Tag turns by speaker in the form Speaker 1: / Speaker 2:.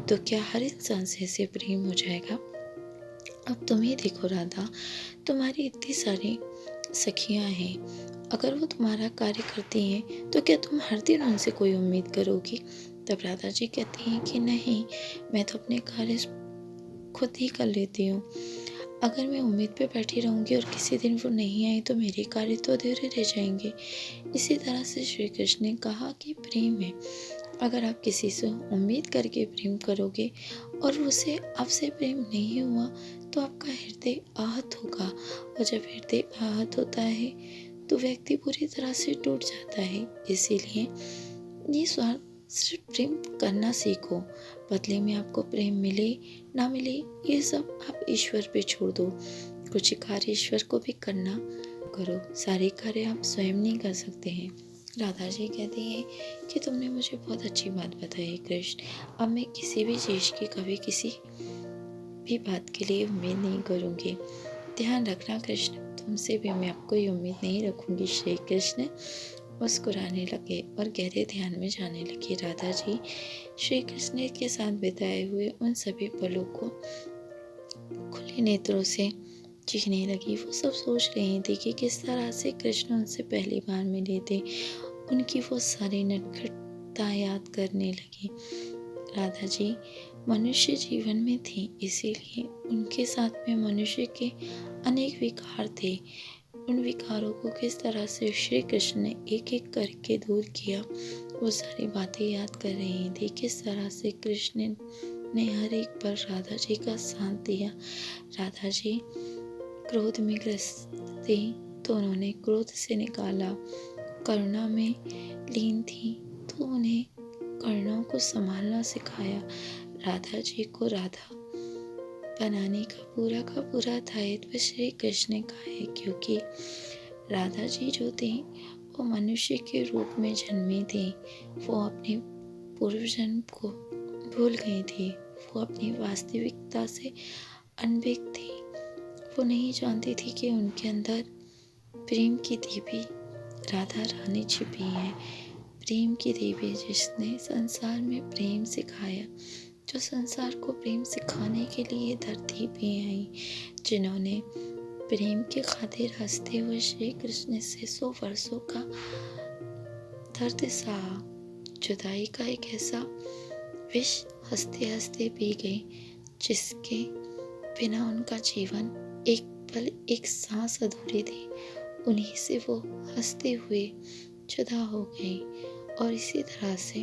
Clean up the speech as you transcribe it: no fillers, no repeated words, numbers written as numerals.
Speaker 1: तो क्या हर इंसान से ऐसे प्रेम हो जाएगा? अब तुम ही देखो राधा, तुम्हारी इतनी सारी सखियां हैं, अगर वो तुम्हारा कार्य करती हैं तो क्या तुम हर दिन उनसे कोई उम्मीद करोगी? तब राधा जी कहती हैं कि नहीं, मैं तो अपने कार्य खुद ही कर लेती हूँ। अगर मैं उम्मीद पे बैठी रहूँगी और किसी दिन वो नहीं आई तो मेरे कार्य तो अधूरे रह जाएंगे। इसी तरह से श्री कृष्ण ने कहा कि प्रेम है, अगर आप किसी से उम्मीद करके प्रेम करोगे और उसे आपसे प्रेम नहीं हुआ तो आपका हृदय आहत होगा, और जब हृदय आहत होता है तो व्यक्ति पूरी तरह से टूट जाता है। इसीलिए निस्वार्थ सिर्फ प्रेम करना सीखो। बदले में आपको प्रेम मिले ना मिले, ये सब आप ईश्वर पे छोड़ दो। कुछ कार्य ईश्वर को भी करना करो, सारे कार्य आप स्वयं नहीं कर सकते हैं। राधा जी कहती हैं कि तुमने मुझे बहुत अच्छी बात बताई कृष्ण, अब मैं किसी भी चीज़ की कभी किसी भी बात के लिए उम्मीद नहीं करूँगी। ध्यान रखना कृष्ण, तुमसे भी मैं अब कोई उम्मीद नहीं रखूँगी। श्री कृष्ण मुस्कुराने लगे और गहरे ध्यान में जाने लगी। राधा जी श्री कृष्ण के साथ बिताए हुए उन सभी पलों को खुले नेत्रों से चीखने लगी। वो सब सोच रही थी कि किस तरह से कृष्ण उनसे पहली बार मिले थे। उनकी वो सारी नटखटता याद करने लगी। राधा जी मनुष्य जीवन में थी, इसीलिए उनके साथ में मनुष्य के अनेक विकार थे। उन विकारों को किस तरह से श्री कृष्ण ने एक एक करके दूर किया, वो सारी बातें याद कर रही थी। किस तरह से कृष्ण ने हर एक पर राधा जी का साथ दिया। राधा जी क्रोध में ग्रस्त थी तो उन्होंने क्रोध से निकाला, करुणा में लीन थी तो उन्हें करुणाओं को संभालना सिखाया। राधा जी को राधा बनाने का पूरा दायित्व श्री कृष्ण का है, क्योंकि राधा जी जो थे वो मनुष्य के रूप में जन्मे थे। वो अपने पूर्व जन्म को भूल गई थी, वो अपनी वास्तविकता से अनभिज्ञ थी। वो नहीं जानती थी कि उनके अंदर प्रेम की देवी राधा रानी छिपी है। प्रेम की देवी जिसने संसार में प्रेम सिखाया, जो संसार को प्रेम सिखाने के लिए धरती पे आई, जिन्होंने प्रेम के खातिर हंसते हुए श्री कृष्ण से 100 वर्षों का दर्द सहा। जुदाई का एक ऐसा विष हंसते हंसते पी गई जिसके बिना उनका जीवन एक पल एक सांस अधूरी थी। उन्हीं से वो हंसते हुए जुदा हो गई। और इसी तरह से